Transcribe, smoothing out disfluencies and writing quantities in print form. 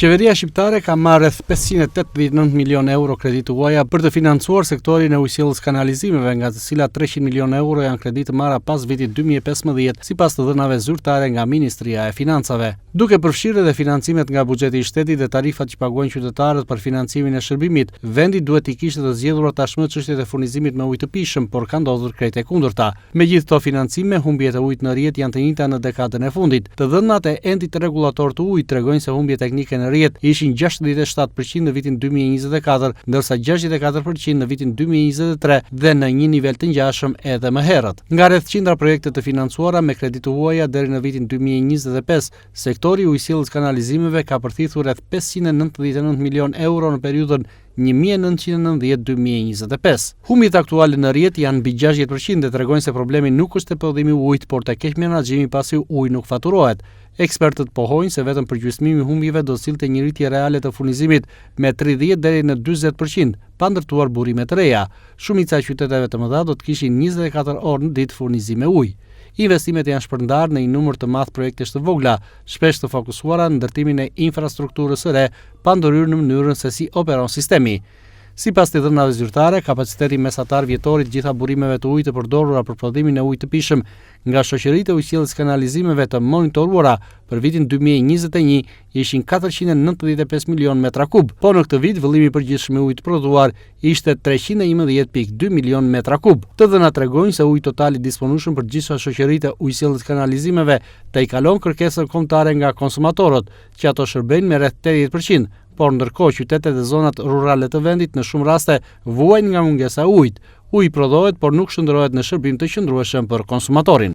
Qeveria shqiptare ka marrë rreth 589 milion euro kredit huaja për të financuar sektorin e ujësjelljes kanalizimeve, nga të cilat 300 milion euro janë kreditë marra pas vitit 2015, sipas të dhënave zyrtare nga Ministria e Financave. Duke përfshirë edhe financimet nga buxheti i shtetit dhe tarifat që paguajnë qytetarët për financimin e shërbimit, vendi duhet i kishte të zgjedhur tashmë çështjet e furnizimit me ujë të pijshëm, por ka ndodhur krejt e kundërta. Me gjithë këto financime, humbjet e ujit në rrjet janë të njëjta në dekadën e fundit. Të dhënat e entit rregullator të ujit tregojnë se humbjet teknike në rrjet ishin 67% në vitin 2024, ndërsa 64% në vitin 2023 dhe në një nivel të ngjashëm edhe më herët. Nga rreth 100 projekte të financuara me kreditë huaja deri në vitin 2025, sektori i ujësjelljes kanalizimeve ka përthithur rreth 599 milion euro në periudhën 1990-2025. Humbjet aktuale në rrjet janë mbi 60% dhe tregojnë se problemi nuk është te prodhimi i ujit, por te keq menaxhimi pasi uji nuk faturohet. Ekspertët pohojnë se vetëm përgjysmimi i humbjeve do sillte një rritje reale të furnizimit me 30 deri në 40%, pa ndërtuar burime të reja. Shumica e qyteteve të mëdha do të kishin 24 orë në ditë furnizim me ujë. Investimet janë shpërndarë në një numër të madh projektesh të vogla, shpesh të fokusuara në ndërtimin e infrastrukturës së re, pa ndërhyrë në mënyrën se si operon sistemi. Sipas të dhënave zyrtare, kapaciteti mesatar vjetor i të gjitha burimeve të ujit të përdorura për prodhimin e ujit të pijshëm nga shoqëritë e ujësjelljes kanalizimeve të monitoruara për vitin 2021 ishin 495 milion metra kub, po në këtë vit vëllimi i përgjithshëm i ujit prodhuar ishte 311.2 milion metra kub. Të dhënat tregojnë se uji total i disponueshëm për gjitha shoqëritë e ujësjelljes kanalizimeve të i kalon kërkesën kombëtare nga konsumatorët, që ato shërbejnë me rreth 80%. Por ndërkohë qytetet dhe zonat rurale të vendit në shumë raste vuajnë nga mungesa e ujit. Uji prodhohet, por nuk shndërrohet në shërbim të qëndrueshëm për konsumatorin.